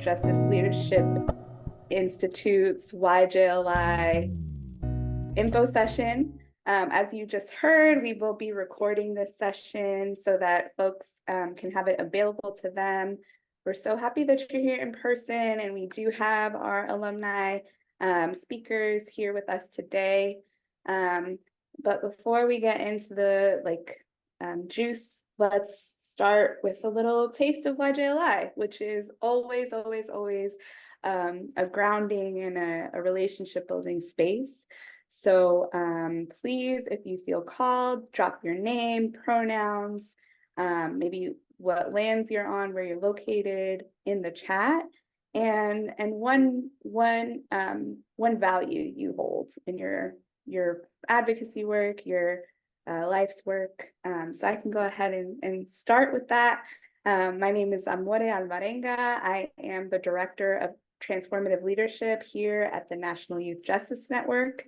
Justice Leadership Institute's YJLI info session. As you just heard, we will be recording this session so that folks can have it available to them. We're so happy that you're here in person, and we do have our alumni speakers here with us today. But before we get into the juice, let's start with a little taste of YJLI, which is always a grounding and a relationship building space. So please, if you feel called, drop your name, pronouns, maybe what lands you're on, where you're located in the chat, and one value you hold in your advocacy work, your life's work. So I can go ahead and start with that. My name is Amore Alvarenga. I am the Director of Transformative Leadership here at the National Youth Justice Network.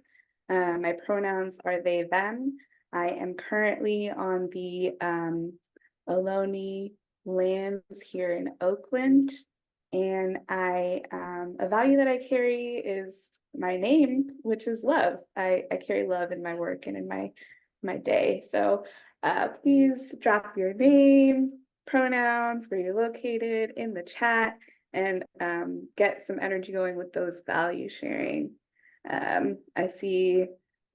My pronouns are they, them. I am currently on the Ohlone lands here in Oakland. And a value that I carry is my name, which is love. I carry love in my work and in my day. So please drop your name, pronouns, where you're located in the chat, and get some energy going with those value sharing. I see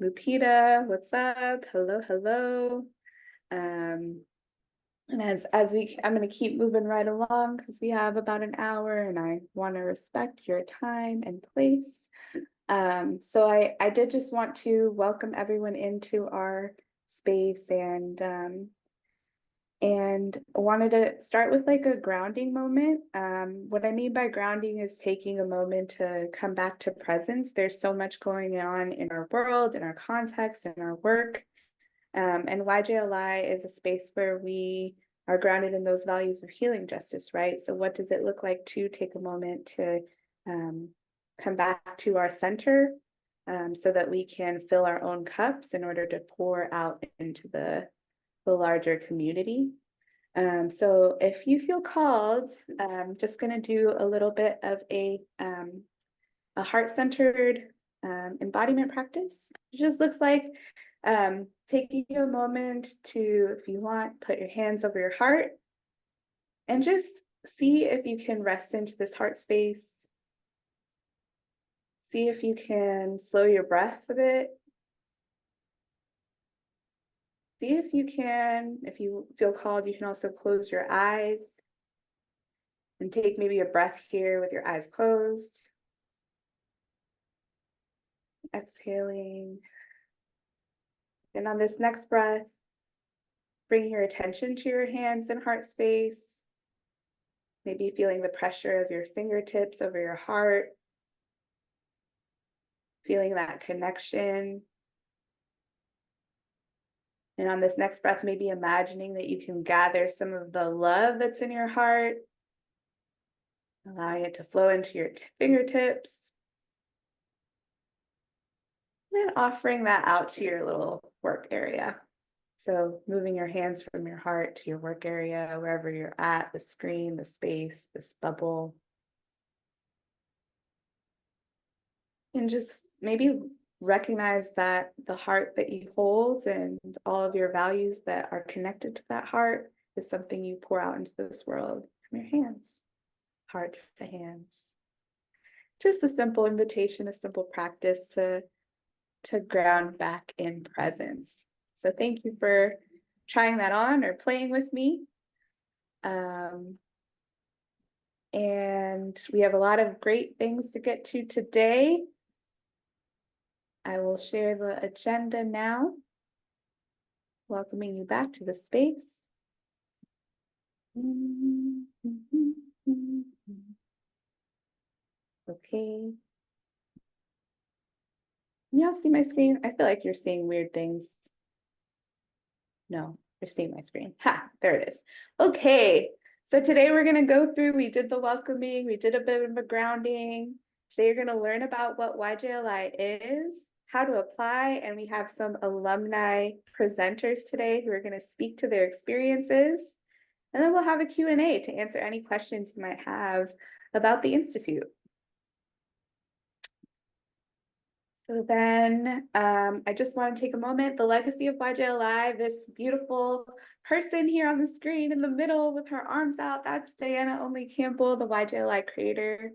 Lupita, what's up? Hello. And I'm going to keep moving right along because we have about an hour, and I want to respect your time and place. So I did just want to welcome everyone into our space, and wanted to start with like a grounding moment. What I mean by grounding is taking a moment to come back to presence. There's so much going on in our world, in our context, in our work. And YJLI is a space where we are grounded in those values of healing justice, right? So what does it look like to take a moment to come back to our center so that we can fill our own cups in order to pour out into the larger community? So if you feel called, I'm just going to do a little bit of a heart-centered embodiment practice. It just looks like taking a moment to, if you want, put your hands over your heart and just see if you can rest into this heart space. See if you can slow your breath a bit. See if you can, if you feel called, you can also close your eyes and take maybe a breath here with your eyes closed. Exhaling. And on this next breath, bring your attention to your hands and heart space. Maybe feeling the pressure of your fingertips over your heart. Feeling that connection. And on this next breath, maybe imagining that you can gather some of the love that's in your heart, allowing it to flow into your fingertips. And then offering that out to your little work area. So moving your hands from your heart to your work area, wherever you're at, the screen, the space, this bubble. And just maybe recognize that the heart that you hold and all of your values that are connected to that heart is something you pour out into this world from your hands, heart to hands. Just a simple invitation, a simple practice to ground back in presence. So thank you for trying that on or playing with me. And we have a lot of great things to get to today. I will share the agenda now, welcoming you back to the space. Okay. Can y'all see my screen? I feel like you're seeing weird things. No, you're seeing my screen. Ha, there it is. Okay, so today we're gonna go through, we did the welcoming, we did a bit of a grounding. Today you're gonna learn about what YJLI is, how to apply, and we have some alumni presenters today who are gonna speak to their experiences. And then we'll have a Q&A to answer any questions you might have about the Institute. So then I just want to take a moment, the legacy of YJLI, this beautiful person here on the screen in the middle with her arms out, that's Diana Only Campbell, the YJLI creator.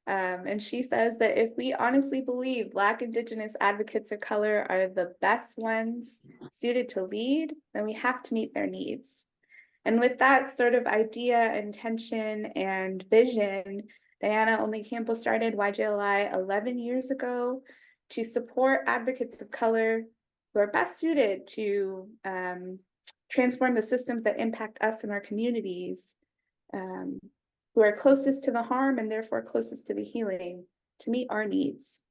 And she says that if we honestly believe Black, Indigenous advocates of color are the best ones suited to lead, then we have to meet their needs. And with that sort of idea, intention, and vision, Diana Only Campbell started YJLI 11 years ago to support advocates of color who are best suited to transform the systems that impact us and our communities, who are closest to the harm and therefore closest to the healing, to meet our needs.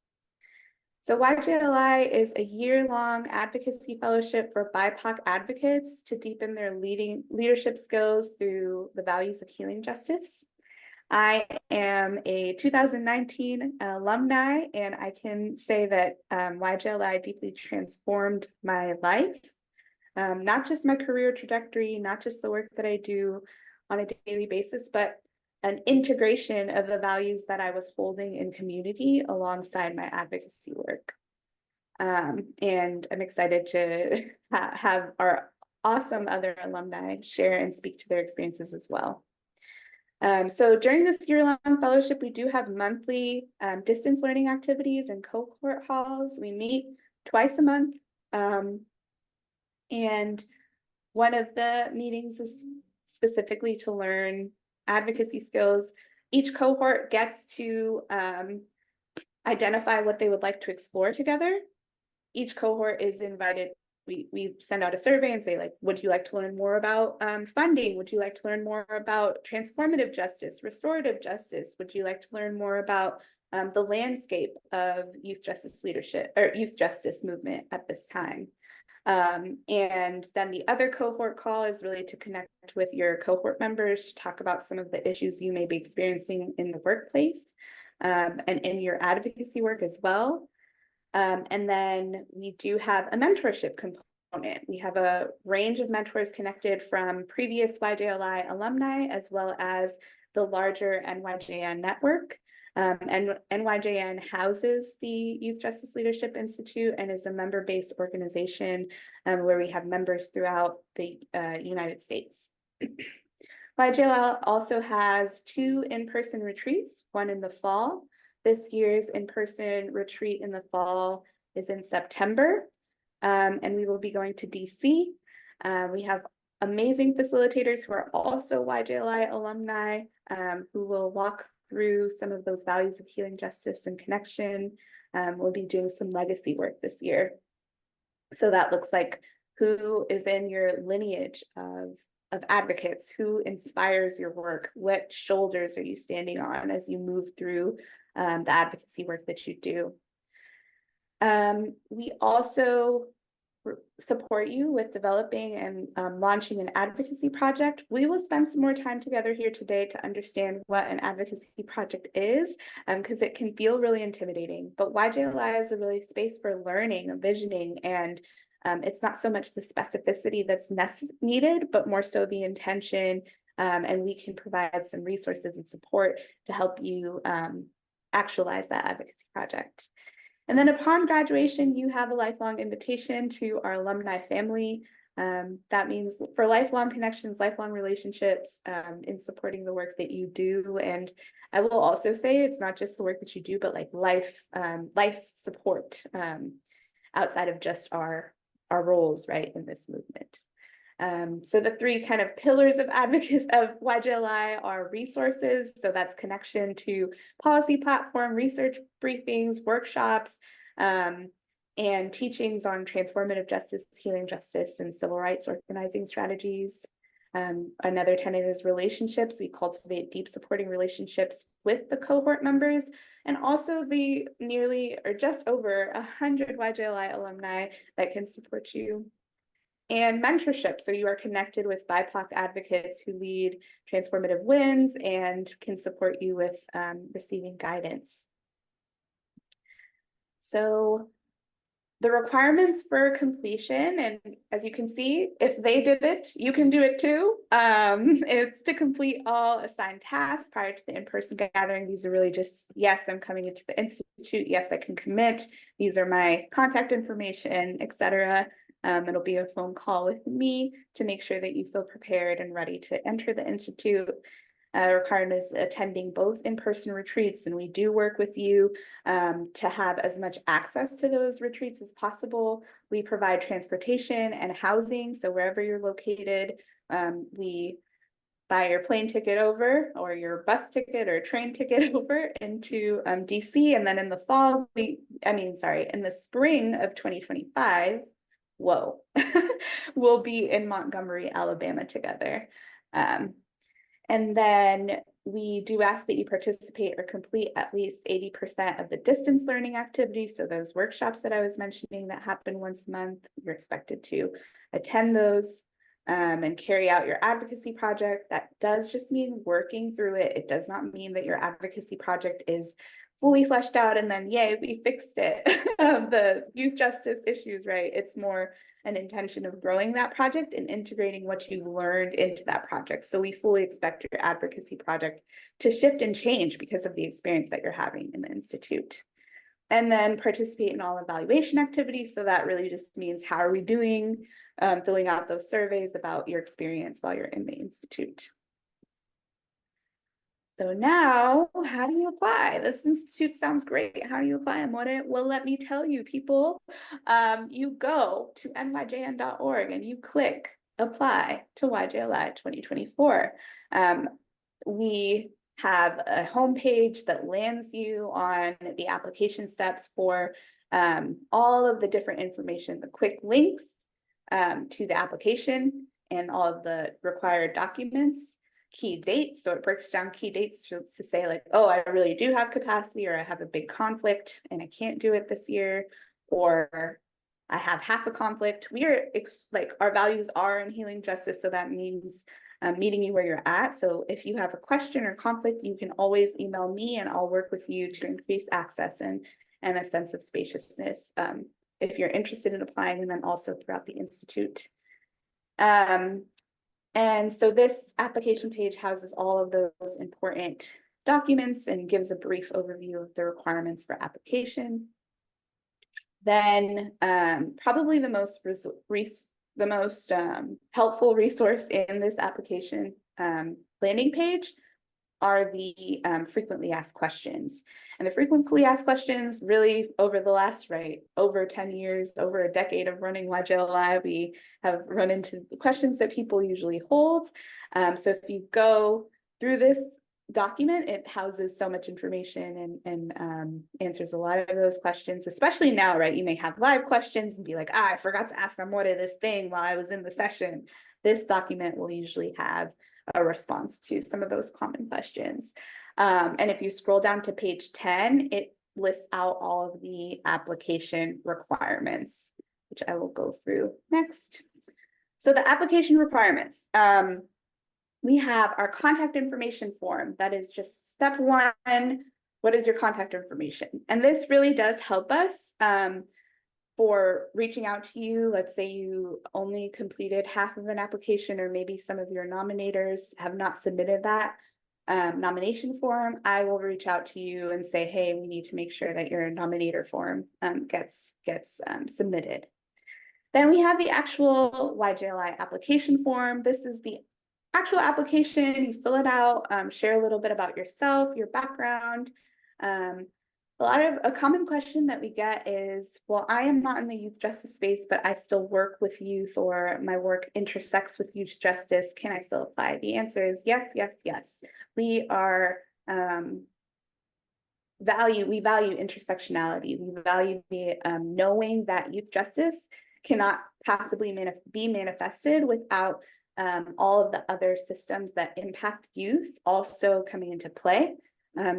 So YJLI is a year-long advocacy fellowship for BIPOC advocates to deepen their leadership skills through the values of healing justice. I am a 2019 alumni, and I can say that YJLI deeply transformed my life, not just my career trajectory, not just the work that I do on a daily basis, but an integration of the values that I was holding in community alongside my advocacy work. And I'm excited to have our awesome other alumni share and speak to their experiences as well. So during this year-long fellowship, we do have monthly distance learning activities and cohort halls. We meet twice a month. And one of the meetings is specifically to learn advocacy skills. Each cohort gets to identify what they would like to explore together. Each cohort is invited. We send out a survey and say, like, would you like to learn more about funding? Would you like to learn more about transformative justice, restorative justice? Would you like to learn more about the landscape of youth justice leadership or youth justice movement at this time? And then the other cohort call is really to connect with your cohort members to talk about some of the issues you may be experiencing in the workplace and in your advocacy work as well. And then we do have a mentorship component. We have a range of mentors connected from previous YJLI alumni, as well as the larger NYJN network. And NYJN houses the Youth Justice Leadership Institute and is a member-based organization where we have members throughout the United States. YJLI also has 2 in-person retreats, one in the fall. This year's in-person retreat in the fall is in September, and we will be going to DC. We have amazing facilitators who are also YJLI alumni who will walk through some of those values of healing justice and connection. We'll be doing some legacy work this year. So that looks like who is in your lineage of advocates, who inspires your work, what shoulders are you standing on as you move through the advocacy work that you do. We also support you with developing and launching an advocacy project. We will spend some more time together here today to understand what an advocacy project is, because it can feel really intimidating. But YJLI is a really space for learning and visioning, and it's not so much the specificity that's needed, but more so the intention, and we can provide some resources and support to help you actualize that advocacy project. And then upon graduation, you have a lifelong invitation to our alumni family. That means for lifelong connections, lifelong relationships in supporting the work that you do. And I will also say it's not just the work that you do, but like life support outside of just our roles, right, in this movement. So the 3 kind of pillars of advocacy of YJLI are resources. So that's connection to policy platform, research briefings, workshops, and teachings on transformative justice, healing justice, and civil rights organizing strategies. Another tenet is relationships. We cultivate deep supporting relationships with the cohort members and also the nearly or just over 100 YJLI alumni that can support you. And mentorship, so you are connected with BIPOC advocates who lead transformative wins and can support you with receiving guidance. So the requirements for completion, and as you can see, if they did it, you can do it too. It's to complete all assigned tasks prior to the in-person gathering. These are really just, yes, I'm coming into the institute. Yes, I can commit. These are my contact information, etc. It'll be a phone call with me to make sure that you feel prepared and ready to enter the institute. Requirements attending both in-person retreats, and we do work with you to have as much access to those retreats as possible. We provide transportation and housing, so wherever you're located, we buy your plane ticket over, or your bus ticket or train ticket over into DC, and then in the fall, in the spring of 2025, we'll be in Montgomery, Alabama together. And then we do ask that you participate or complete at least 80% of the distance learning activities. So those workshops that I was mentioning that happen once a month, you're expected to attend those and carry out your advocacy project. That does just mean working through it. It does not mean that your advocacy project is fully fleshed out and then, yay, we fixed it. The youth justice issues, right? It's more an intention of growing that project and integrating what you've learned into that project. So we fully expect your advocacy project to shift and change because of the experience that you're having in the Institute. And then participate in all evaluation activities. So that really just means, how are we doing? Filling out those surveys about your experience while you're in the Institute. So now, how do you apply? This institute sounds great. How do you apply? Well, let me tell you, people. You go to nyjn.org and you click apply to YJLI 2024. We have a homepage that lands you on the application steps for all of the different information, the quick links to the application and all of the required documents. Key dates, so it breaks down key dates to say like, oh, I really do have capacity, or I have a big conflict and I can't do it this year, or I have half a conflict. We are like, our values are in healing justice, so that means meeting you where you're at. So if you have a question or conflict, you can always email me and I'll work with you to increase access and a sense of spaciousness if you're interested in applying, and then also throughout the Institute. And so this application page houses all of those important documents and gives a brief overview of the requirements for application. Then probably the most helpful resource in this application landing page are the frequently asked questions. And the frequently asked questions really over the last, over 10 years, over a decade of running YJLI, we have run into the questions that people usually hold. So if you go through this document, it houses so much information and answers a lot of those questions, especially now, right? You may have live questions and be like, I forgot to ask Amore this thing while I was in the session. This document will usually have a response to some of those common questions. And if you scroll down to page 10, it lists out all of the application requirements, which I will go through next. So the application requirements, we have our contact information form. That is just step one. What is your contact information? And this really does help us for reaching out to you. Let's say you only completed half of an application, or maybe some of your nominators have not submitted that nomination form. I will reach out to you and say, hey, we need to make sure that your nominator form gets submitted. Then we have the actual YJLI application form. This is the actual application. You fill it out, share a little bit about yourself, your background. A common question that we get is, well, I am not in the youth justice space, but I still work with youth, or my work intersects with youth justice. Can I still apply? The answer is yes, yes, yes. We value intersectionality. We value the knowing that youth justice cannot possibly be manifested without all of the other systems that impact youth also coming into play.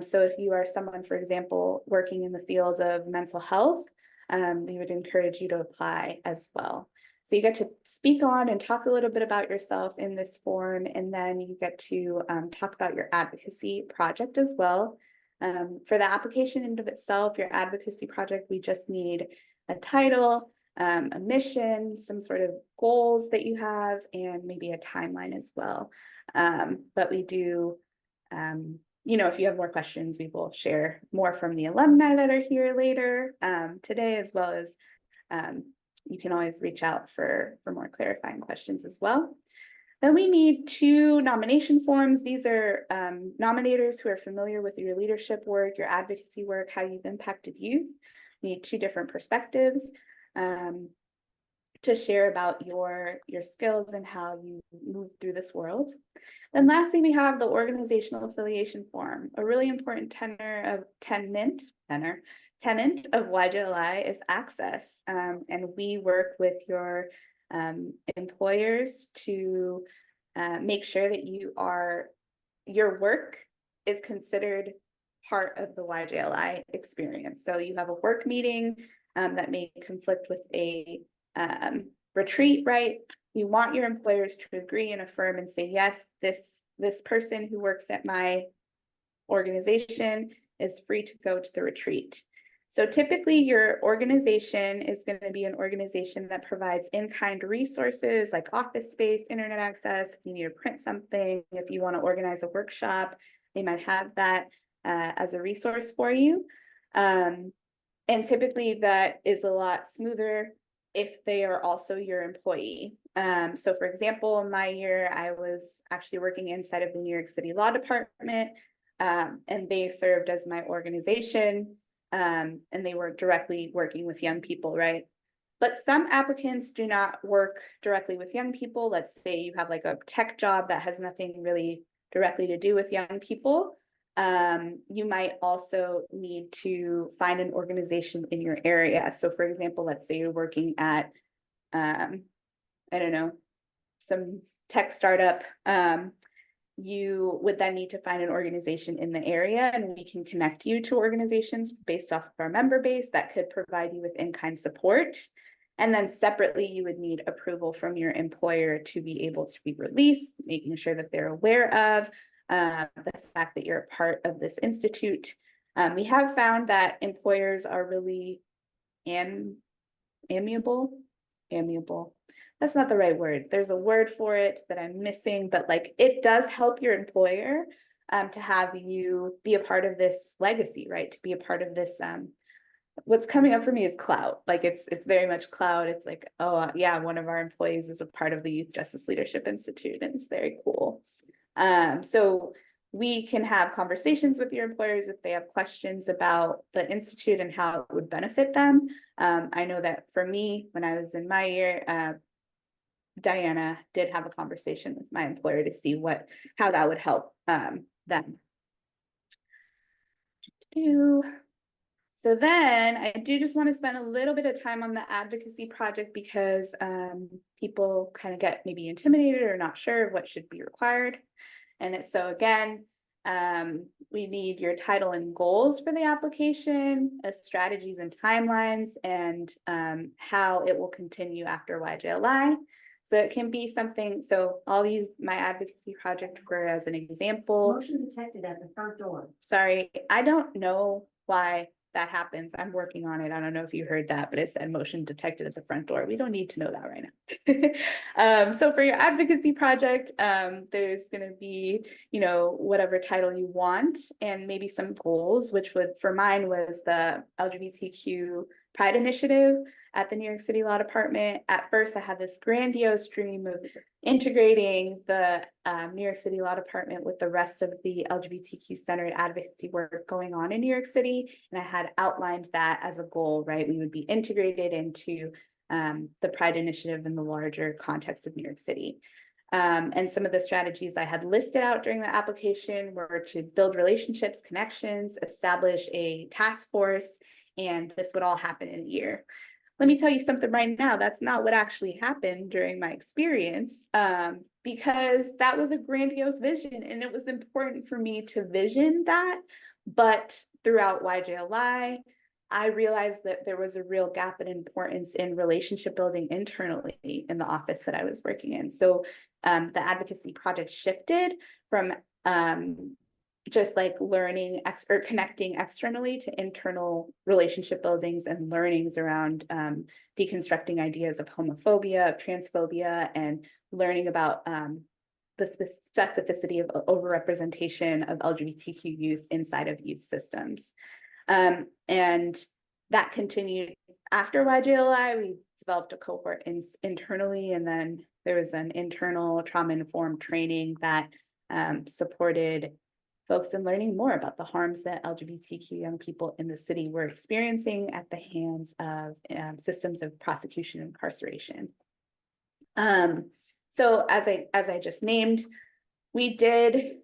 So if you are someone, for example, working in the field of mental health, we would encourage you to apply as well. So you get to speak on and talk a little bit about yourself in this form, and then you get to talk about your advocacy project as well. For the application in of itself, your advocacy project, we just need a title, a mission, some sort of goals that you have, and maybe a timeline as well. But we do, if you have more questions, we will share more from the alumni that are here later today, as well as you can always reach out for more clarifying questions as well. Then we need 2 nomination forms. These are nominators who are familiar with your leadership work, your advocacy work, how you've impacted youth. We need 2 different perspectives to share about your skills and how you move through this world. Then lastly, we have the organizational affiliation form. A really important tenant of YJLI is access. And we work with your employers to make sure that your work is considered part of the YJLI experience. So you have a work meeting that may conflict with a retreat, right? You want your employers to agree and affirm and say, yes, this person who works at my organization is free to go to the retreat. So typically your organization is going to be an organization that provides in-kind resources like office space, internet access. If you need to print something, if you want to organize a workshop, they might have that as a resource for you. And typically that is a lot smoother if they are also your employee. So for example, in my year, I was actually working inside of the New York City Law Department, and they served as my organization, and they were directly working with young people, right? But some applicants do not work directly with young people. Let's say you have like a tech job that has nothing really directly to do with young people. You might also need to find an organization in your area. So for example, let's say you're working at, I don't know, some tech startup, you would then need to find an organization in the area, and we can connect you to organizations based off of our member base that could provide you with in-kind support. And then separately, you would need approval from your employer to be able to be released, making sure that they're aware of the fact that you're a part of this institute. We have found that employers are really amiable. That's not the right word. There's a word for it that I'm missing, but like it does help your employer to have you be a part of this legacy, right? To be a part of this. What's coming up for me is clout. Like it's very much clout. It's like, oh yeah, one of our employees is a part of the Youth Justice Leadership Institute, and it's very cool. So we can have conversations with your employers if they have questions about the Institute and how it would benefit them. I know that for me, when I was in my year, Diana did have a conversation with my employer to see how that would help them. So then I do just want to spend a little bit of time on the advocacy project because people kind of get maybe intimidated or not sure what should be required. And so again, we need your title and goals for the application, strategies and timelines, and how it will continue after YJLI. So it can be something, so I'll use my advocacy project for as an example. Motion detected at the front door. Sorry, I don't know why that happens. I'm working on it. I don't know if you heard that, but it said motion detected at the front door. We don't need to know that right now. So for your advocacy project, there's going to be, whatever title you want and maybe some goals, which for mine was the LGBTQ Pride Initiative at the New York City Law Department. At first, I had this grandiose dream of integrating the New York City Law Department with the rest of the LGBTQ-centered advocacy work going on in New York City. And I had outlined that as a goal, right? We would be integrated into the Pride Initiative in the larger context of New York City. And some of the strategies I had listed out during the application were to build relationships, connections, establish a task force, and this would all happen in a year. Let me tell you something right now, that's not what actually happened during my experience, because that was a grandiose vision and it was important for me to vision that. But throughout YJLI, I realized that there was a real gap in importance in relationship building internally in the office that I was working in. So the advocacy project shifted from just like learning or connecting externally to internal relationship buildings and learnings around deconstructing ideas of homophobia, of transphobia, and learning about the specificity of overrepresentation of LGBTQ youth inside of youth systems. And that continued after YJLI. We developed a cohort internally, and then there was an internal trauma-informed training that supported folks in learning more about the harms that LGBTQ young people in the city were experiencing at the hands of systems of prosecution and incarceration. So as I just named, we did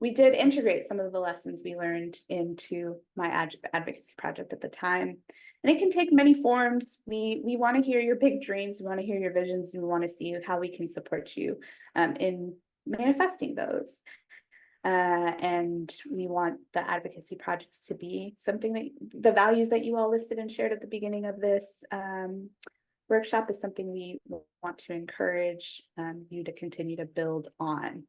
integrate some of the lessons we learned into my advocacy project at the time. And it can take many forms. We want to hear your big dreams, we want to hear your visions, and we want to see how we can support you in manifesting those. And we want the advocacy projects to be something that the values that you all listed and shared at the beginning of this workshop is something we want to encourage you to continue to build on.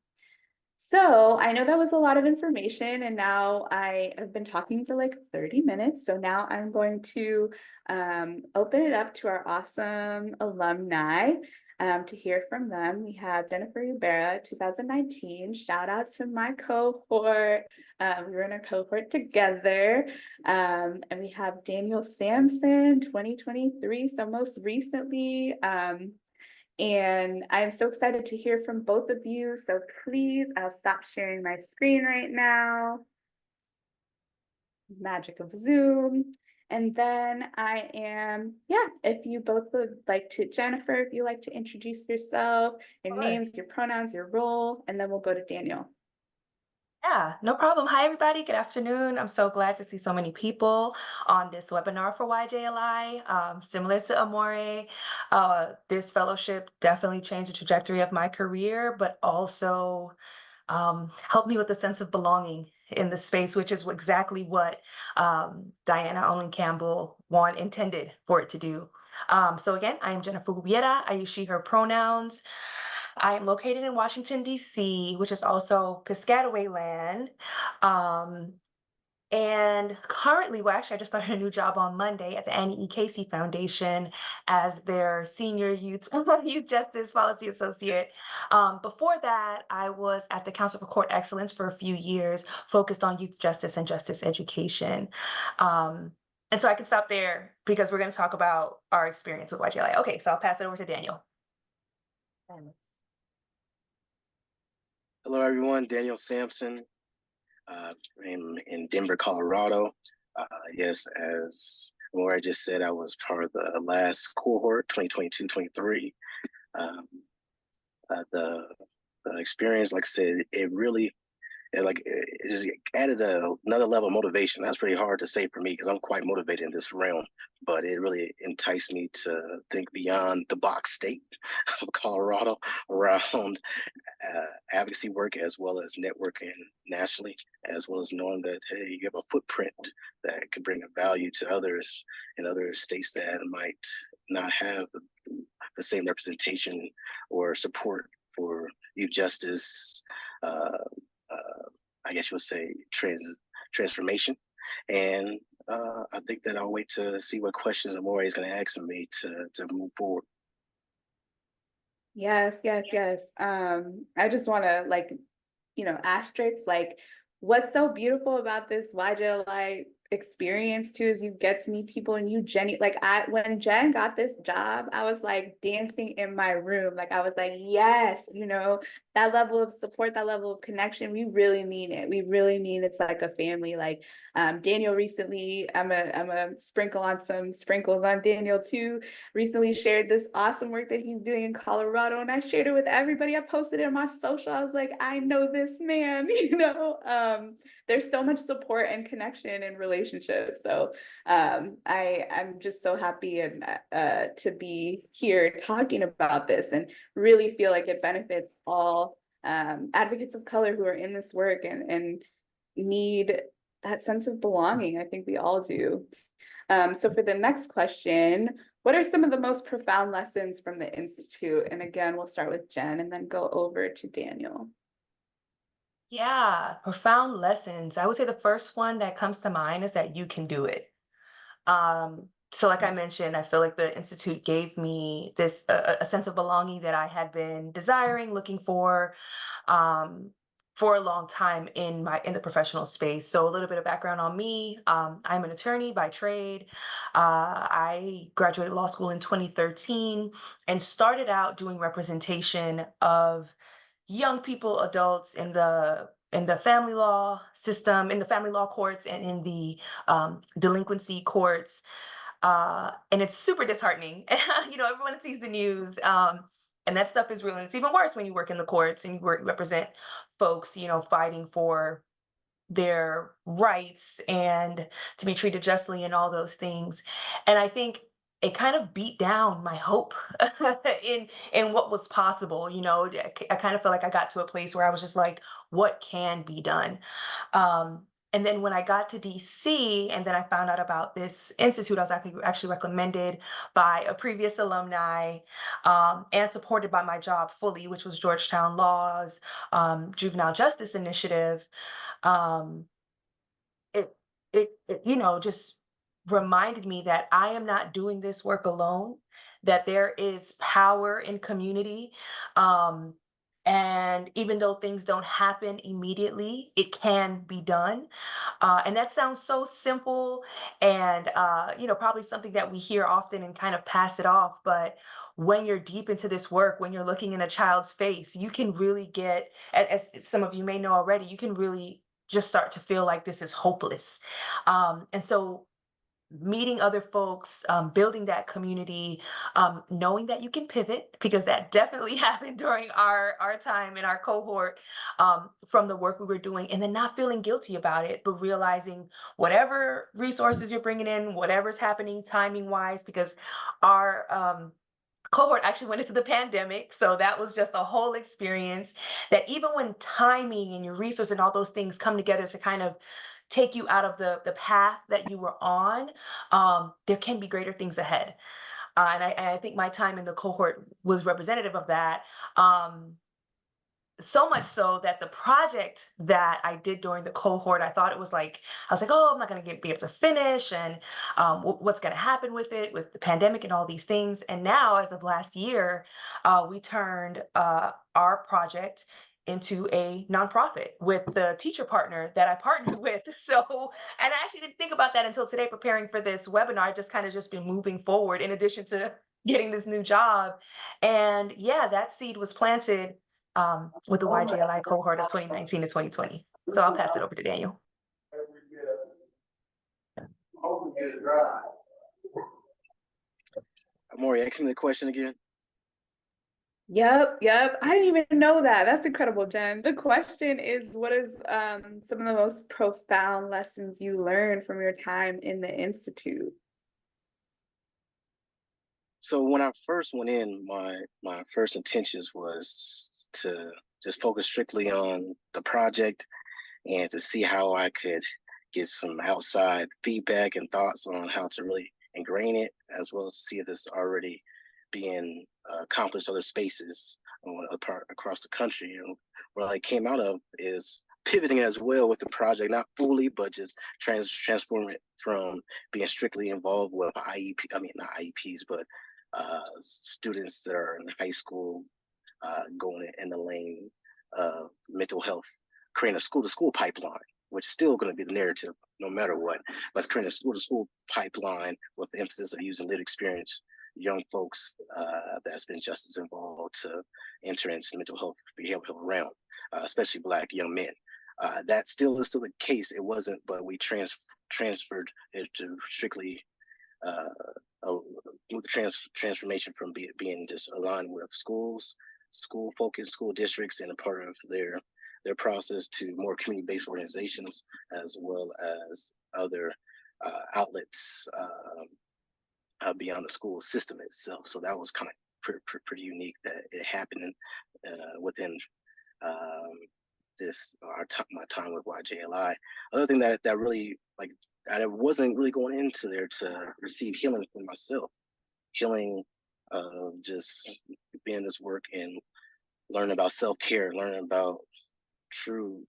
So I know that was a lot of information, and now I have been talking for like 30 minutes. So now I'm going to open it up to our awesome alumni to hear from them. We have Jennifer Rivera, 2019. Shout out to my cohort. We were in a cohort together. And we have Daniel Sampson, 2023. So most recently, and I'm so excited to hear from both of you. So please, I'll stop sharing my screen right now. Magic of Zoom. And then if you both would like to, Jennifer, if you like to introduce yourself, your names, your pronouns, your role, and then we'll go to Daniel. Yeah, no problem. Hi, everybody. Good afternoon. I'm so glad to see so many people on this webinar for YJLI. Similar to Amore, this fellowship definitely changed the trajectory of my career, but also helped me with a sense of belonging in the space, which is exactly what Diana Olin Campbell intended for it to do. So again, I am Jennifer Rivera. I use she, her pronouns. I am located in Washington, D.C., which is also Piscataway land. And currently, well, actually, I just started a new job on Monday at the Annie E. Casey Foundation as their senior youth justice policy associate. Before that, I was at the Council for Court Excellence for a few years, focused on youth justice and justice education. And so I can stop there because we're going to talk about our experience with YJLI. Okay, so I'll pass it over to Daniel. Hello, everyone. Daniel Sampson. I'm in Denver, Colorado. Yes, as Laura just said, I was part of the last cohort, 2022-23. The experience, like I said, it just added another level of motivation. That's pretty hard to say for me because I'm quite motivated in this realm, but it really enticed me to think beyond the box state of Colorado around advocacy work, as well as networking nationally, as well as knowing that, hey, you have a footprint that could bring a value to others in other states that might not have the same representation or support for youth justice, I guess you would say transformation. And I think that I'll wait to see what questions Amore is going to ask me to move forward. Yes. I just want to asterisks, what's so beautiful about this YJLI experience too is you get to meet people and you when Jen got this job, I was like dancing in my room. I was like, yes, that level of support, that level of connection, we really mean it. We really mean it's like a family. Daniel recently, I'm a sprinkles on Daniel too, recently shared this awesome work that he's doing in Colorado, and I shared it with everybody. I posted it on my social. I was like, I know this man, there's so much support and connection and relationships. So I'm just so happy and to be here talking about this, and really feel like it benefits all advocates of color who are in this work and need that sense of belonging. I think we all do. So for the next question, what are some of the most profound lessons from the Institute? And again, we'll start with Jen and then go over to Daniel. Yeah, profound lessons. I would say the first one that comes to mind is that you can do it. So like I mentioned, I feel like the Institute gave me this a sense of belonging that I had been desiring, looking um, for a long time in the professional space. So a little bit of background on me. I'm an attorney by trade. I graduated law school in 2013 and started out doing representation of young people, adults in the family law system, in the family law courts, and in the delinquency courts. And it's super disheartening. Everyone sees the news, and that stuff is real. And it's even worse when you work in the courts and represent folks, fighting for their rights and to be treated justly and all those things. And I think it kind of beat down my hope in what was possible. I kind of felt like I got to a place where I was just like, what can be done? And then when I got to DC and then I found out about this institute, I was actually recommended by a previous alumni, and supported by my job fully, which was Georgetown Law's Juvenile Justice Initiative. um, it, just reminded me that I am not doing this work alone, that there is power in community. Um, and even though things don't happen immediately, it can be done. And that sounds so simple and, probably something that we hear often and kind of pass it off. But when you're deep into this work, when you're looking in a child's face, you can really get, as some of you may know already, you can really just start to feel like this is hopeless. And so meeting other folks, building that community, knowing that you can pivot, because that definitely happened during our time in our cohort, from the work we were doing, and then not feeling guilty about it, but realizing whatever resources you're bringing in, whatever's happening timing wise, because our cohort actually went into the pandemic. So that was just a whole experience that even when timing and your resource and all those things come together to kind of take you out of the path that you were on, there can be greater things ahead. And I think my time in the cohort was representative of that. So much so that the project that I did during the cohort, I was like, oh, I'm not going to be able to finish, and what's going to happen with it, with the pandemic and all these things. And now, as of last year, we turned our project into a nonprofit with the teacher partner that I partnered with. So, and I actually didn't think about that until today, preparing for this webinar. I just kind of just been moving forward in addition to getting this new job. And yeah, that seed was planted with the YJLI cohort of 2019 to 2020. So I'll pass it over to Daniel. Maury, ask me the question again. Yep. I didn't even know that. That's incredible, Jen. The question is, what is some of the most profound lessons you learned from your time in the Institute? So when I first went in, my first intentions was to just focus strictly on the project and to see how I could get some outside feedback and thoughts on how to really ingrain it, as well as to see if it's already being accomplished other spaces across the country. What I came out of is pivoting as well with the project, not fully, but just transforming it from being strictly involved with not IEPs, but students that are in high school, going in the lane of mental health, creating a school-to-school pipeline, which is still going to be the narrative no matter what. Let's create a school-to-school pipeline with the emphasis of using lived experience young folks that's been just as involved to enter into the mental health, behavioral realm, especially Black young men. That still is the case. It wasn't, but we transferred it to strictly with the transformation from being just aligned with schools, school focused school districts, and a part of their process to more community-based organizations, as well as other outlets beyond the school system itself. So that was kind of pretty unique that it happened within my time with YJLI. Other thing that really, like, I wasn't really going into there to receive healing for myself. Healing just being this work and learning about self-care, learning about true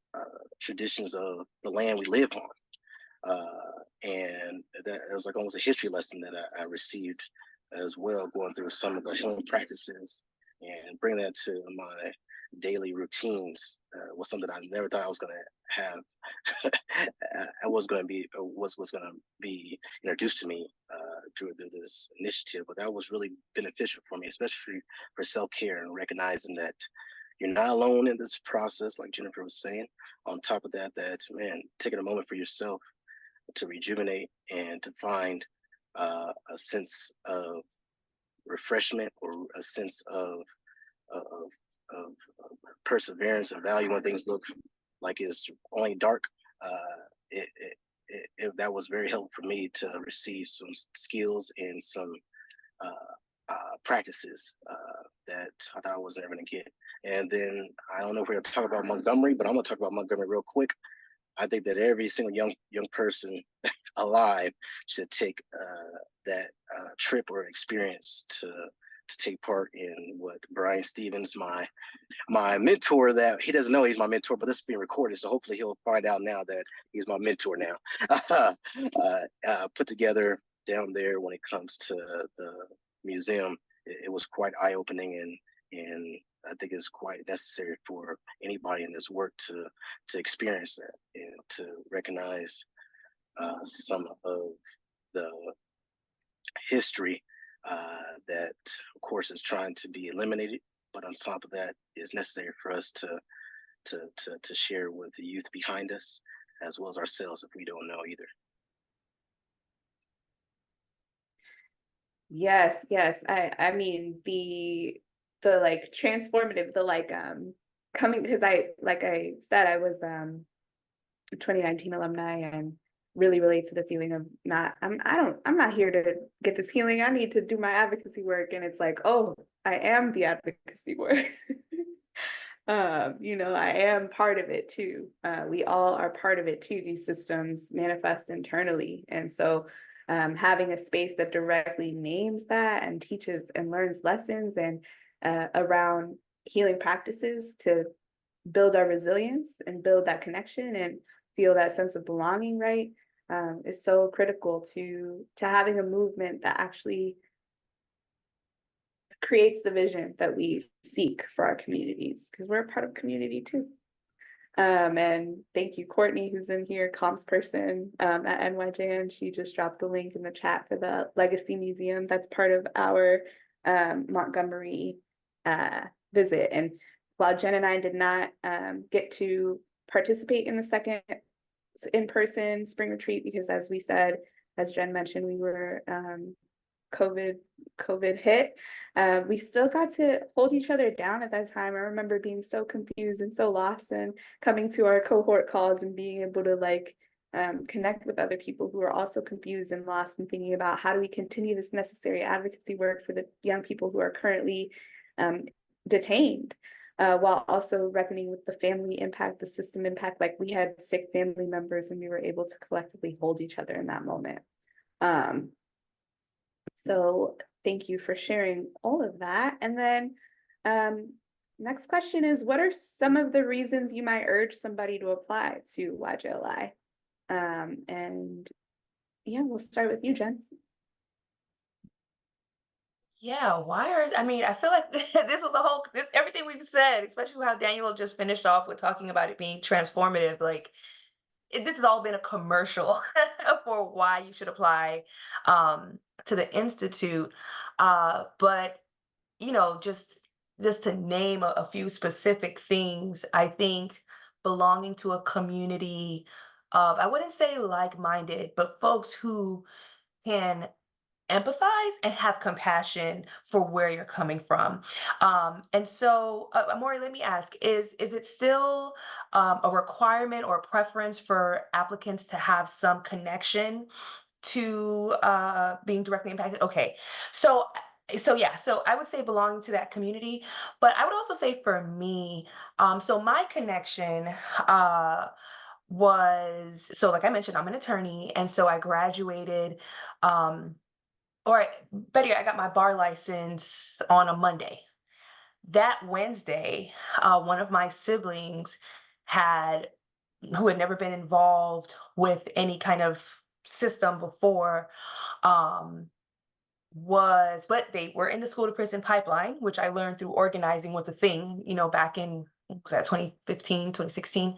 traditions of the land we live on. And that it was like almost a history lesson that I received as well, going through some of the healing practices and bringing that to my daily routines was something I never thought I was going to have. I was going to be was going to be introduced to me through this initiative, but that was really beneficial for me, especially for self-care and recognizing that you're not alone in this process, like Jennifer was saying. On top of that, man, taking a moment for yourself to rejuvenate and to find a sense of refreshment or a sense of of, of perseverance and value when things look like it's only dark. That was very helpful for me to receive some skills and some practices that I thought I was never going to get. And then I don't know if we're going to talk about Montgomery, but I'm going to talk about Montgomery real quick. I think that every single young person alive should take that trip or experience to take part in what Brian Stevens, my mentor, that he doesn't know he's my mentor, but this is being recorded, so hopefully he'll find out now that he's my mentor now. Put together down there when it comes to the museum. It was quite eye-opening, and I think it's quite necessary for anybody in this work to experience that and to recognize some of the history that, of course, is trying to be eliminated. But on top of that, is necessary for us to share with the youth behind us, as well as ourselves if we don't know either. Yes, yes. I mean the like transformative, the like coming, because I said, I was 2019 alumni and really relate to the feeling of I'm not here to get this healing. I need to do my advocacy work. And it's like, oh, I am the advocacy work. I am part of it too. We all are part of it too. These systems manifest internally. And so having a space that directly names that and teaches and learns lessons and around healing practices to build our resilience and build that connection and feel that sense of belonging, right, is so critical to having a movement that actually creates the vision that we seek for our communities, because we're a part of community too. And thank you, Courtney, who's in here, comms person at NYJN. She just dropped the link in the chat for the Legacy Museum. That's part of our Montgomery visit. And while Jen and I did not get to participate in the second in-person spring retreat, because as we said, as Jen mentioned, we were COVID hit, we still got to hold each other down at that time. I remember being so confused and so lost, and coming to our cohort calls and being able to like connect with other people who are also confused and lost, and thinking about how do we continue this necessary advocacy work for the young people who are currently detained, while also reckoning with the family impact, the system impact. Like, we had sick family members and we were able to collectively hold each other in that moment. So thank you for sharing all of that. And then next question is, what are some of the reasons you might urge somebody to apply to YJLI? And yeah, we'll start with you, Jen. Yeah, I mean, I feel like this was everything we've said, especially how Daniel just finished off with talking about it being transformative. Like, this has all been a commercial for why you should apply to the Institute. But, just to name a few specific things, I think belonging to a community of, I wouldn't say like-minded, but folks who can empathize and have compassion for where you're coming from. And so, Amori, let me ask, is it still a requirement or a preference for applicants to have some connection to being directly impacted? Okay, so yeah, so I would say belonging to that community, but I would also say for me, so my connection was, so like I mentioned, I'm an attorney, and so I graduated, or better yet, I got my bar license on a Monday. That Wednesday, one of my siblings who had never been involved with any kind of system before, but they were in the school to prison pipeline, which I learned through organizing was a thing, back in, was that 2015, 2016?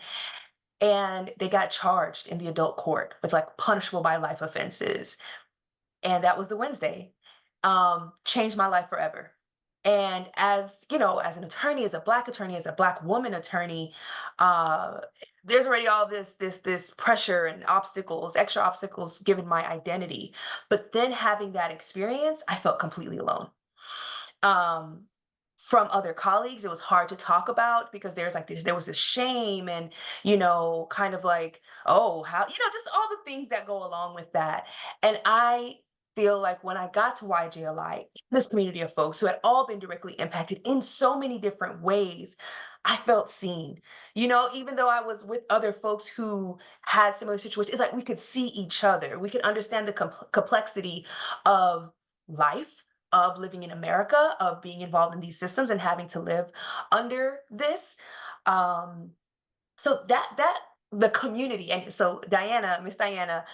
And they got charged in the adult court with like punishable by life offenses. And that was the Wednesday. Changed my life forever. And as as an attorney, as a Black attorney, as a Black woman attorney, there's already all this pressure and extra obstacles given my identity. But then having that experience, I felt completely alone. From other colleagues, it was hard to talk about because there was this shame and, kind of like, oh, how, just all the things that go along with that. And I feel like when I got to YJLI, this community of folks who had all been directly impacted in so many different ways, I felt seen. Even though I was with other folks who had similar situations, it's like we could see each other. We could understand the complexity of life, of living in America, of being involved in these systems and having to live under this. So that the community, and so Miss Diana,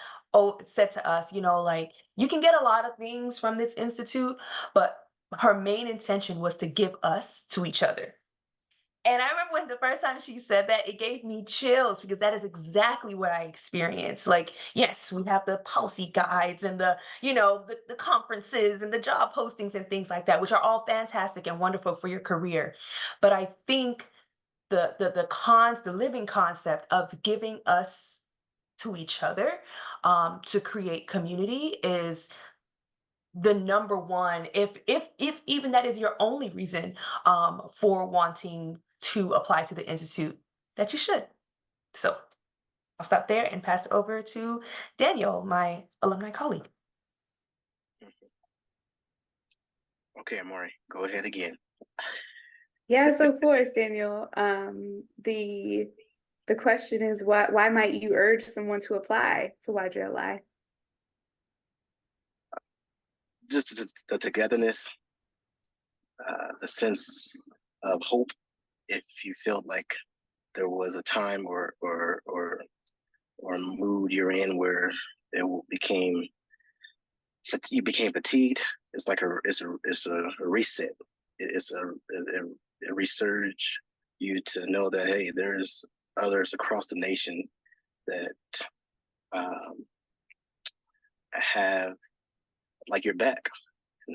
said to us, like, you can get a lot of things from this institute, but her main intention was to give us to each other. And I remember when the first time she said that, it gave me chills because that is exactly what I experienced. Like, yes, we have the policy guides and the conferences and the job postings and things like that, which are all fantastic and wonderful for your career. But I think the living concept of giving us to each other to create community is the number one, if even that is your only reason for wanting to apply to the institute, that you should. So I'll stop there and pass it over to Daniel, my alumni colleague. Okay, Amari, go ahead again. Yes, of course, Daniel. The question is, why might you urge someone to apply to YJLI? Just the togetherness, the sense of hope. If you felt like there was a time or mood you're in where you became fatigued, it's like a reset. It's a resurge you to know that, hey, there's others across the nation that have like your back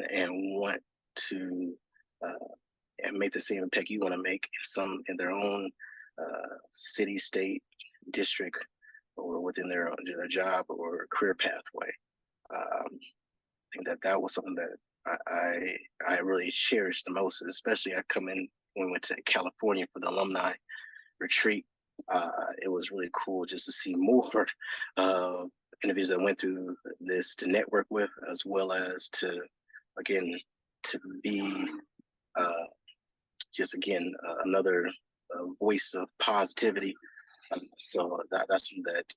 and want to and make the same impact you want to make in their own city, state, district, or within their job or career pathway. I think that was something that I really cherished the most, especially when we went to California for the alumni retreat. It was really cool just to see more interviews that went through this to network with, as well as to be another voice of positivity. So that's something that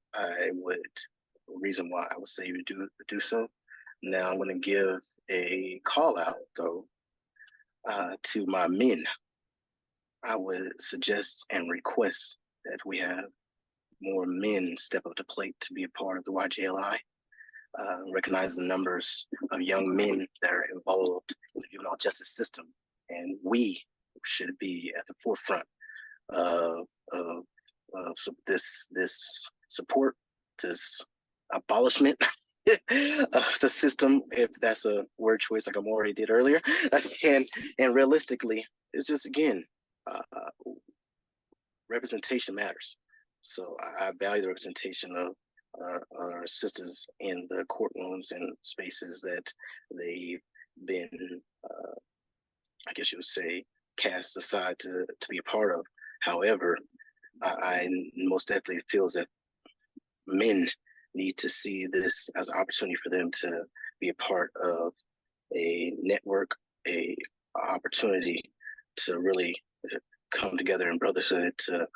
reason why I would say you do so. Now I'm going to give a call out though to my men. I would suggest and request that we have more men step up to the plate to be a part of the YJLI. Recognize the numbers of young men that are involved in the juvenile justice system, and we should be at the forefront of this support, this abolishment of the system, if that's a word choice like I'm already did earlier. And realistically, it's just representation matters. So I value the representation of our sisters in the courtrooms and spaces that they've been, I guess you would say, cast aside to be a part of. However, I most definitely feel that men need to see this as an opportunity for them to be a part of a network, a opportunity to really come together in brotherhood to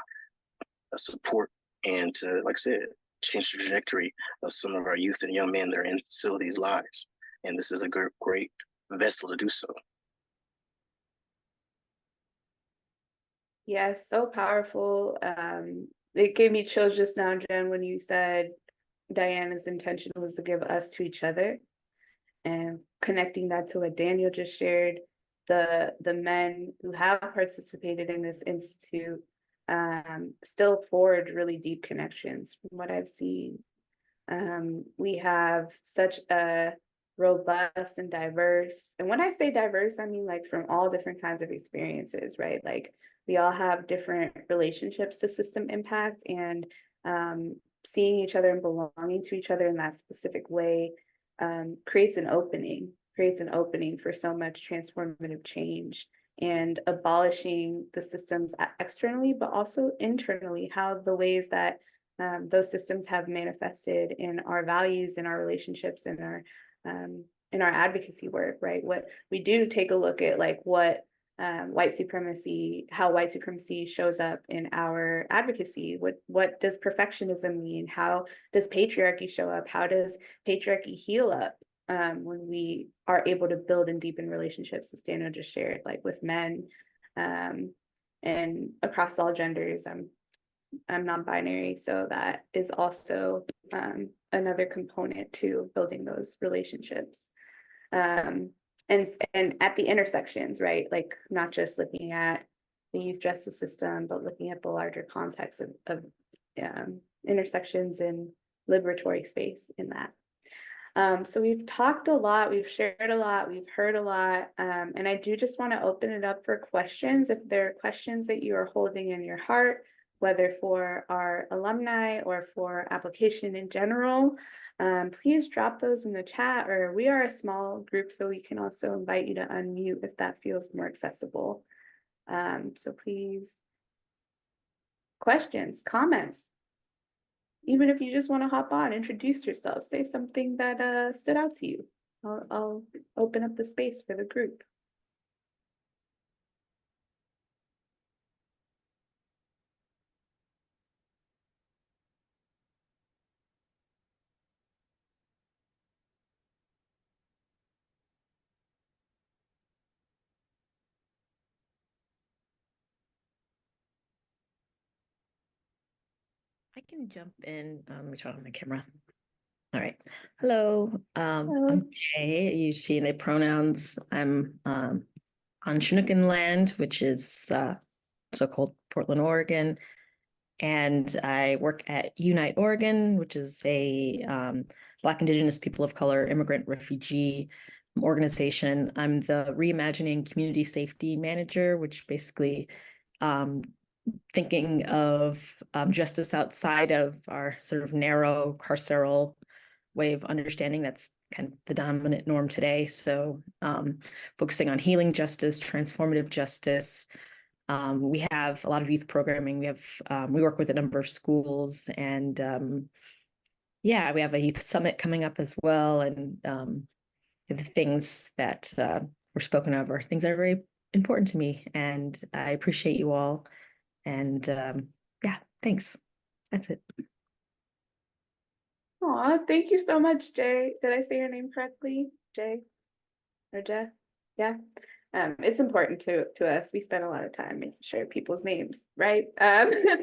support and to, like I said, change the trajectory of some of our youth and young men that are in facilities' lives. And this is a great vessel to do so. Yes, so powerful. It gave me chills just now, Jen, when you said Diana's intention was to give us to each other, and connecting that to what Daniel just shared, the men who have participated in this institute still forge really deep connections from what I've seen. We have such a robust and diverse, and when I say diverse, I mean like from all different kinds of experiences, right? Like we all have different relationships to system impact, and seeing each other and belonging to each other in that specific way creates an opening for so much transformative change, and abolishing the systems externally, but also internally, how the ways that those systems have manifested in our values, in our relationships, in our advocacy work, right? What we do take a look at, like what white supremacy, how white supremacy shows up in our advocacy. What does perfectionism mean? How does patriarchy show up? How does patriarchy heal up when we are able to build and deepen relationships, as Daniel just shared, like with men and across all genders. I'm non-binary, so that is also another component to building those relationships. And at the intersections, right? Like not just looking at the youth justice system, but looking at the larger context of intersections in liberatory space in that. So we've talked a lot, we've shared a lot, we've heard a lot, and I do just want to open it up for questions. If there are questions that you are holding in your heart, whether for our alumni or for application in general, please drop those in the chat, or we are a small group, so we can also invite you to unmute if that feels more accessible. So please, questions, comments, even if you just want to hop on, introduce yourself, say something that stood out to you. I'll open up the space for the group. I can jump in. Let me turn on my camera. All right. Hello. Hello. I'm Jay. I use she and they pronouns. I'm on Chinookan land, which is so-called Portland, Oregon. And I work at Unite Oregon, which is a Black, Indigenous, people of color, immigrant, refugee organization. I'm the Reimagining Community Safety Manager, which basically thinking of justice outside of our sort of narrow carceral way of understanding that's kind of the dominant norm today. So focusing on healing justice, transformative justice. We have a lot of youth programming. We work with a number of schools, and yeah, we have a youth summit coming up as well. And the things that were spoken of are things that are very important to me, and I appreciate you all. And yeah, thanks. That's it. Aw, thank you so much, Jay. Did I say your name correctly? Jay or Jeff? Yeah. It's important to us. We spend a lot of time making sure people's names, right?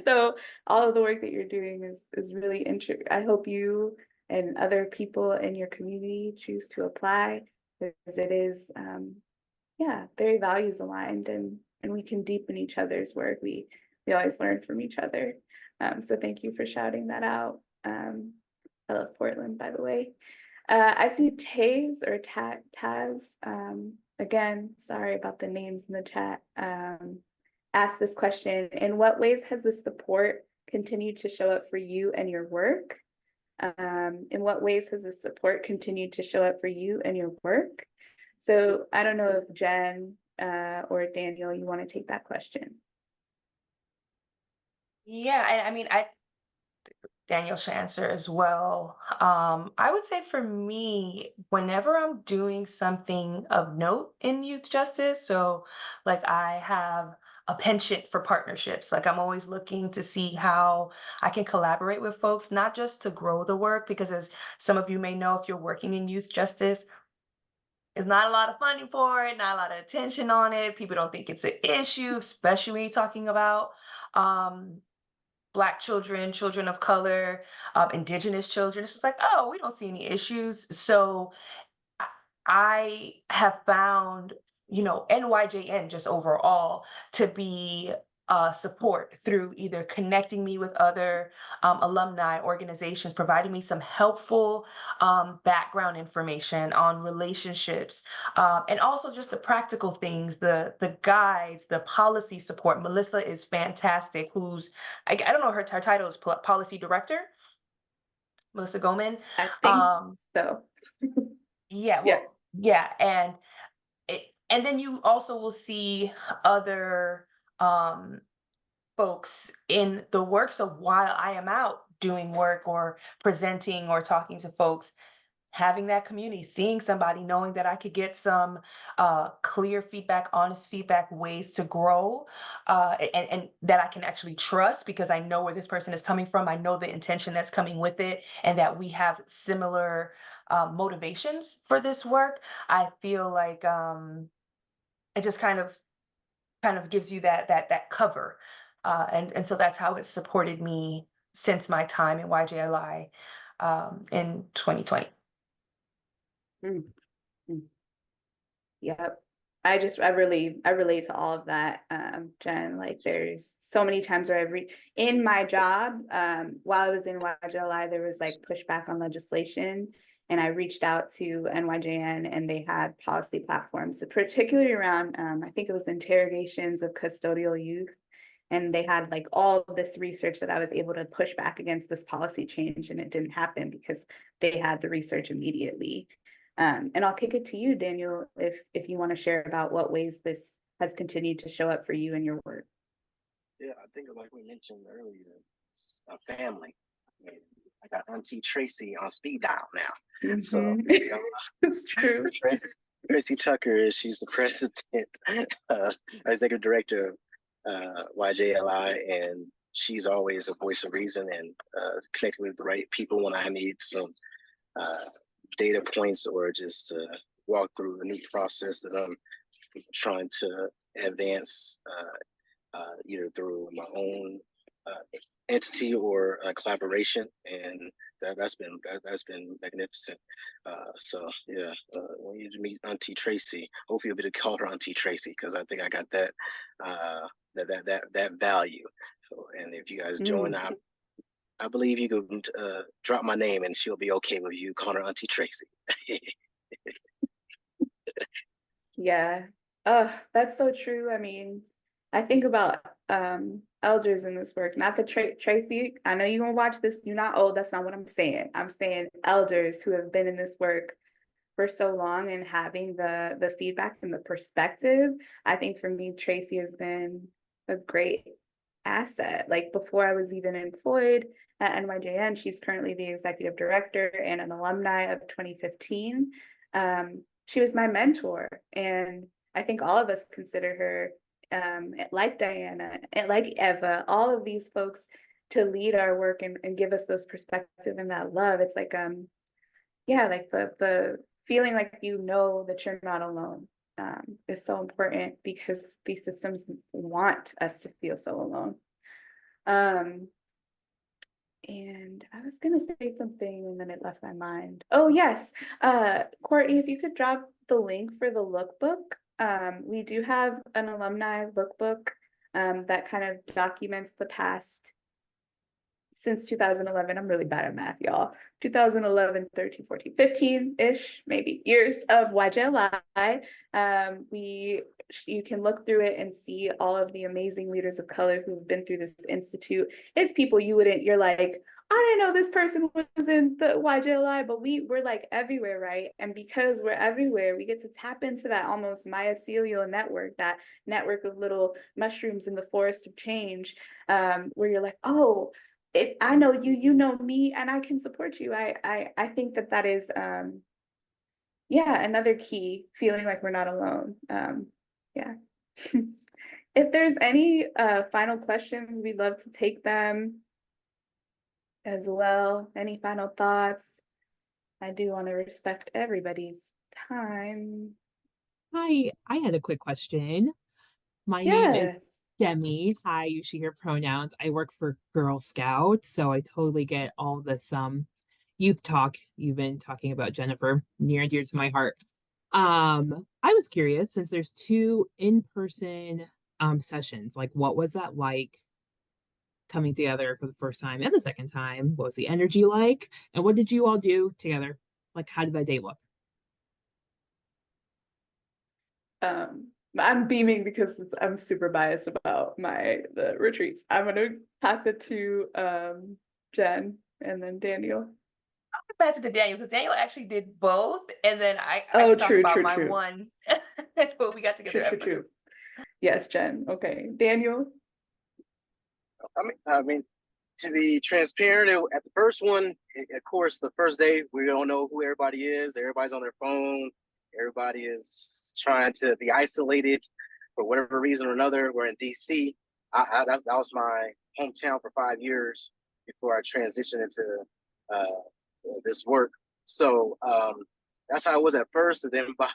So all of the work that you're doing is really interesting. I hope you and other people in your community choose to apply, because it is yeah, very values aligned, and we can deepen each other's work. We always learn from each other. So thank you for shouting that out. I love Portland, by the way. I see Taz or Taz. Again, sorry about the names in the chat. Ask this question: in what ways has the support continued to show up for you and your work? In what ways has the support continued to show up for you and your work? So I don't know if Jen or Daniel, you want to take that question. Yeah, I mean, Daniel should answer as well. I would say for me, whenever I'm doing something of note in youth justice, so like I have a penchant for partnerships. Like I'm always looking to see how I can collaborate with folks, not just to grow the work, because as some of you may know, if you're working in youth justice, There's not a lot of funding for it, not a lot of attention on it. People don't think it's an issue, especially when you're talking about Black children, children of color, Indigenous children. It's just like, oh, we don't see any issues. So I I have found, NYJN just overall to be support through either connecting me with other alumni organizations, providing me some helpful background information on relationships, and also just the practical things, the guides, the policy support. Melissa is fantastic. Who's I don't know, her title is policy director, Melissa Goman. I think so. Yeah, Yeah. well, yeah, and then you also will see other folks in the work. So while I am out doing work or presenting or talking to folks, having that community, seeing somebody, knowing that I could get some clear feedback, honest feedback, ways to grow, and that I can actually trust because I know where this person is coming from. I know the intention that's coming with it, and that we have similar motivations for this work. I feel like it just kind of gives you that cover, and so that's how it's supported me since my time in YJLI in 2020. Mm, mm. Yep. I relate to all of that, Jen. Like there's so many times where in my job, while I was in YJLI, there was like pushback on legislation, and I reached out to NYJN and they had policy platforms, so particularly around, I think it was interrogations of custodial youth. And they had like all this research that I was able to push back against this policy change, and it didn't happen because they had the research immediately. And I'll kick it to you, Daniel, if you want to share about what ways this has continued to show up for you in your work. Yeah, I think like we mentioned earlier, it's a family. I mean, I got Auntie Tracy on speed dial now. So It's true. Tracy Tucker, she's the president, executive director of YJLI, and she's always a voice of reason and connecting with the right people when I need some data points or just walk through a new process that I'm trying to advance either through my own entity or collaboration, and that's been magnificent. So yeah, when you meet Auntie Tracy, hopefully you'll be able to call her Auntie Tracy because I think I got that that value. So, and if you guys join, I believe you could drop my name and she'll be okay with you calling her Auntie Tracy. Yeah. Oh, that's so true. I mean, I think about elders in this work, not the Tracy. I know you're gonna watch this. You're not old. That's not what I'm saying. I'm saying elders who have been in this work for so long and having the feedback and the perspective. I think for me, Tracy has been a great asset. Like before I was even employed at NYJN, she's currently the executive director and an alumni of 2015. She was my mentor, and I think all of us consider her, like Diana and like Eva, all of these folks, to lead our work and give us those perspective and that love. It's like yeah, like the feeling like that you're not alone is so important because these systems want us to feel so alone. And I was gonna say something and then it left my mind. Oh yes, Courtney, if you could drop the link for the lookbook. We do have an alumni lookbook that kind of documents the past since 2011. I'm really bad at math, y'all. 2011, 13, 14, 15-ish, maybe years of YJLI. You can look through it and see all of the amazing leaders of color who've been through this institute. It's people you're like, I didn't know this person was in the YJLI, but we're like everywhere, right? And because we're everywhere, we get to tap into that almost mycelial network, that network of little mushrooms in the forest of change, where you're like, oh, I know you know me, and I can support you. I think that is yeah, another key, feeling like we're not alone. Yeah. If there's any final questions, we'd love to take them as well. Any final thoughts? I do want to respect everybody's time. Hi, I had a quick question. My name Yes. is Demi. Hi, you she her pronouns. I work for Girl Scouts, so I totally get all this youth talk you've been talking about, Jennifer, near and dear to my heart. I was curious, since there's two in-person sessions, like what was that like coming together for the first time and the second time? What was the energy like? And what did you all do together? Like, how did that day look? I'm beaming because I'm super biased about the retreats. I'm gonna pass it to Jen and then Daniel. I'll pass it to Daniel because Daniel actually did both, and then I Oh, can talk true, about true, my true. one what we got together True, true, after. true. Yes, Jen. Okay, Daniel. I mean, to be transparent, at the first one, of course, the first day we don't know who everybody is. Everybody's on their phone. Everybody is trying to be isolated for whatever reason or another. We're in DC. That was my hometown for 5 years before I transitioned into this work. So that's how it was at first. And then by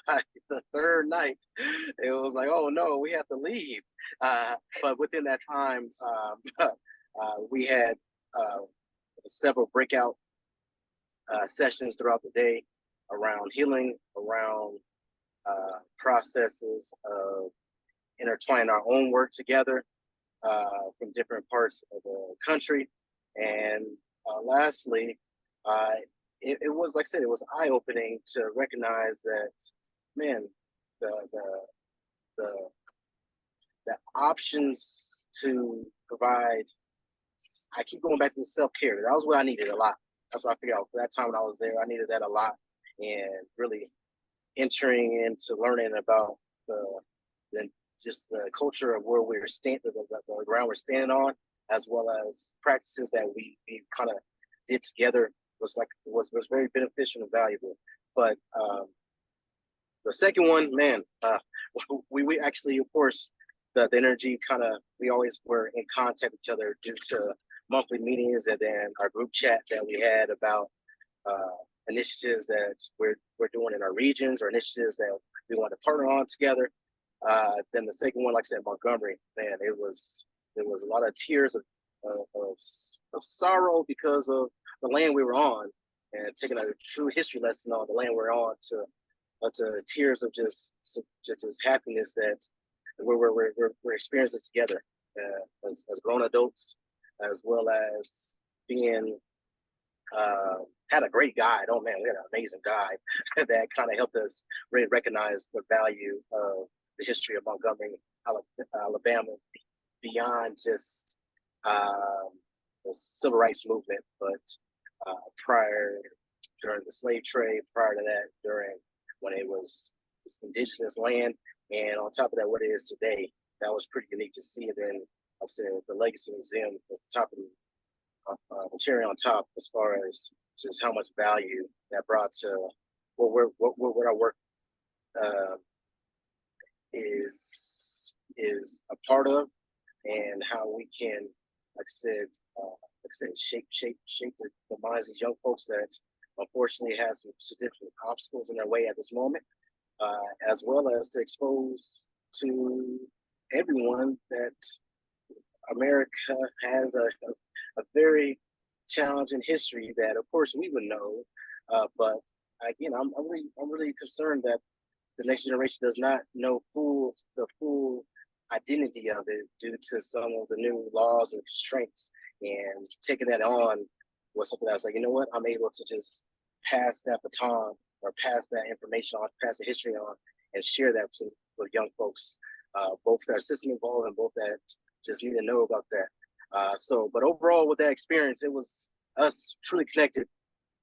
the third night, it was like, oh no, we have to leave. But within that time, we had several breakout sessions throughout the day around healing, around processes of intertwining our own work together from different parts of the country. And lastly, it was, like I said, it was eye-opening to recognize that, man, the options to provide. I keep going back to the self-care. That was what I needed a lot. That's what I figured out for that time when I was there. I needed that a lot, and really entering into learning about just the culture of where we're standing, the ground we're standing on, as well as practices that we kind of did together was very beneficial and valuable. But the second one, man, we actually, of course, the energy kind of, we always were in contact with each other due to monthly meetings, and then our group chat that we had about initiatives that we're doing in our regions, or initiatives that we want to partner on together. Then the second one, like I said, Montgomery, man, there was a lot of tears of sorrow because of the land we were on, and taking a true history lesson on the land we're on, to tears of just happiness that we're experiencing this together as grown adults, as well as being had a great guide. Oh man, we had an amazing guide that kind of helped us really recognize the value of the history of Montgomery, Alabama, beyond just the civil rights movement, but prior, during the slave trade, prior to that, during when it was just indigenous land, and on top of that, what it is today. That was pretty unique to see. And then, like I said, the Legacy Museum was the top of the cherry on top, as far as just how much value that brought to what our work is a part of, and how we can, like I said, shape the minds of young folks that unfortunately have some significant obstacles in their way at this moment, as well as to expose to everyone that America has a very challenging history that, of course, we would know. But again, I'm really concerned that the next generation does not know the full identity of it due to some of the new laws and constraints. And taking that on was something that I was like, you know what, I'm able to just pass that baton, or pass that information on, pass the history on, and share that with young folks, both that are system involved and both that just need to know about that. But overall, with that experience, it was us truly connected.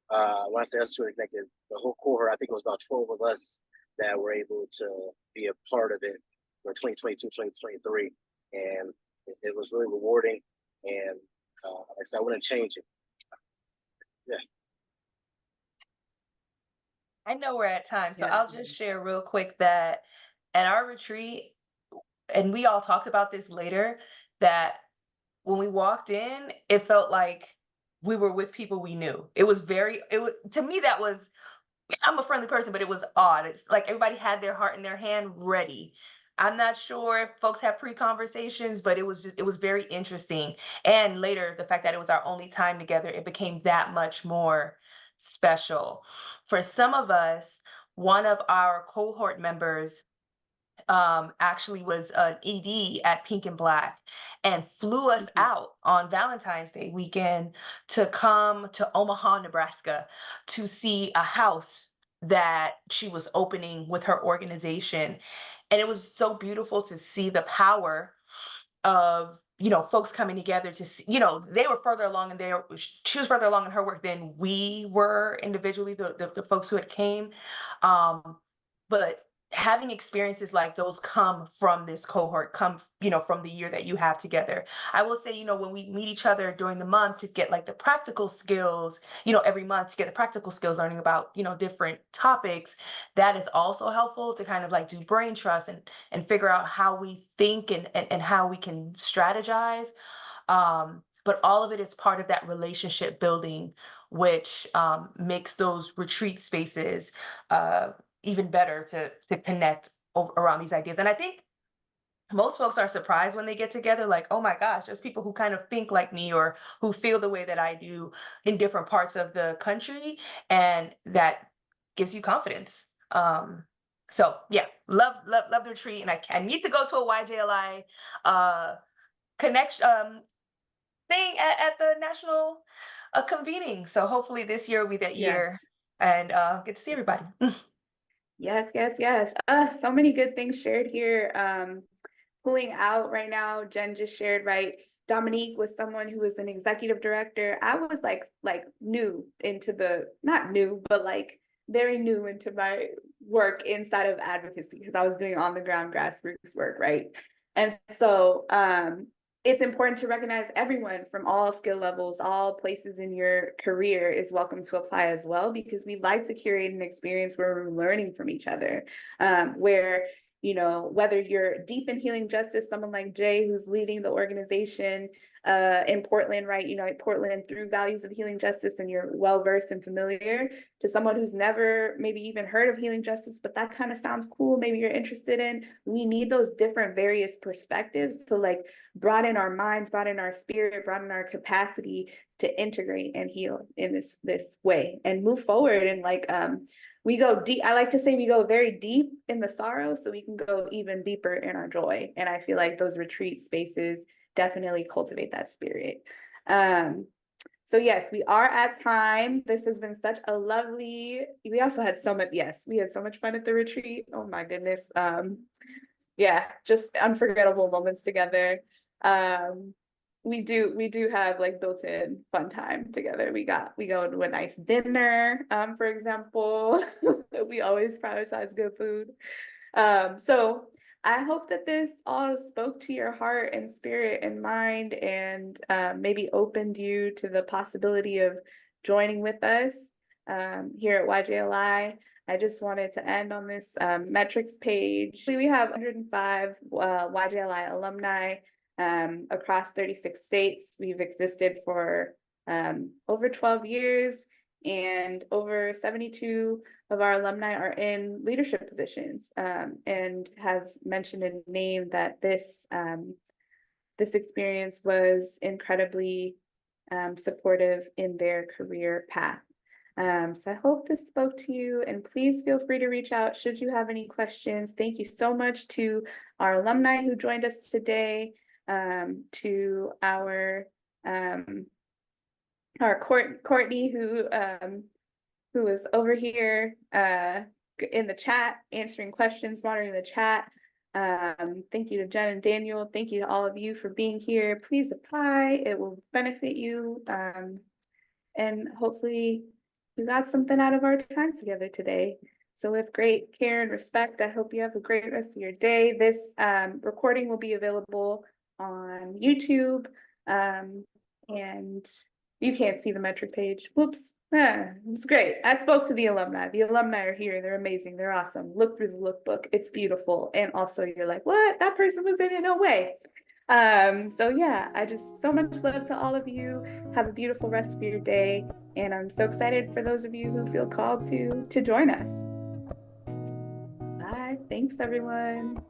When I say us truly connected, the whole cohort, I think it was about 12 of us that were able to be a part of it for 2022, 2023. And it was really rewarding. And like I said, I wouldn't change it. Yeah. I know we're at time, so Yeah. I'll just share real quick that at our retreat, and we all talked about this later, that when we walked in, it felt like we were with people we knew. To me, that was I'm a friendly person, but it was odd. It's like everybody had their heart in their hand ready. I'm not sure if folks have pre-conversations, but it was very interesting. And later, the fact that it was our only time together, it became that much more special. For some of us, one of our cohort members actually was an ED at Pink and Black and flew us out on Valentine's Day weekend to come to Omaha, Nebraska to see a house that she was opening with her organization. And it was so beautiful to see the power of, you know, folks coming together to see, you know, they were further along in their, she was further along in her work than we were individually, the folks who had came. But having experiences like those come from this cohort, come, you know, from the year that you have together. I will say, you know, when we meet each other during the month to get like the practical skills, you know, every month to get the practical skills, learning about, you know, different topics, that is also helpful to kind of like do brain trust and figure out how we think and how we can strategize. But all of it is part of that relationship building, which makes those retreat spaces even better to connect around these ideas. And I think most folks are surprised when they get together, like, oh my gosh, there's people who kind of think like me or who feel the way that I do in different parts of the country. And that gives you confidence. So yeah, love the retreat. And I need to go to a YJLI connection thing at the national convening. So hopefully this year will be that year and get to see everybody. Yes, yes, yes. So many good things shared here. Pulling out right now, Jen just shared, right? Dominique was someone who was an executive director. I was like new into not new, but like very new into my work inside of advocacy because I was doing on the ground grassroots work, right? And so it's important to recognize everyone from all skill levels, all places in your career is welcome to apply as well, because we like to curate an experience where we're learning from each other, where, you know, whether you're deep in healing justice, someone like Jay, who's leading the organization in Portland, right? You know, Portland through values of healing justice, and you're well-versed and familiar, to someone who's never maybe even heard of healing justice, but that kind of sounds cool, maybe you're interested in. We need those different various perspectives to like broaden our minds, broaden our spirit, broaden our capacity to integrate and heal in this way and move forward. And like we go deep. I like to say we go very deep in the sorrow so we can go even deeper in our joy. And I feel like those retreat spaces definitely cultivate that spirit. So yes, we are at time. This has been such a lovely, we also had so much, we had so much fun at the retreat. Oh my goodness. Yeah, just unforgettable moments together. We do have like built-in fun time together. We go to a nice dinner, for example. We always prioritize good food. So I hope that this all spoke to your heart and spirit and mind, and maybe opened you to the possibility of joining with us here at YJLI. I just wanted to end on this metrics page. We have 105 YJLI alumni across 36 states. We've existed for over 12 years, and over 72 of our alumni are in leadership positions, and have mentioned and named that this experience was incredibly supportive in their career path. So I hope this spoke to you, and please feel free to reach out should you have any questions. Thank you so much to our alumni who joined us today, to our Courtney who was over here in the chat answering questions, monitoring the chat. Thank you to Jen and Daniel. Thank you to all of you for being here. Please apply. It will benefit you. And hopefully you got something out of our time together today. So with great care and respect, I hope you have a great rest of your day. This recording will be available on YouTube, and you can't see the metric page. Whoops. It's great. I spoke to the alumni. The alumni are here. They're amazing. They're awesome. Look through the lookbook. It's beautiful. And also you're like, what? That person was in it? No way. So yeah, I just so much love to all of you. Have a beautiful rest of your day. And I'm so excited for those of you who feel called to join us. Bye. Thanks, everyone.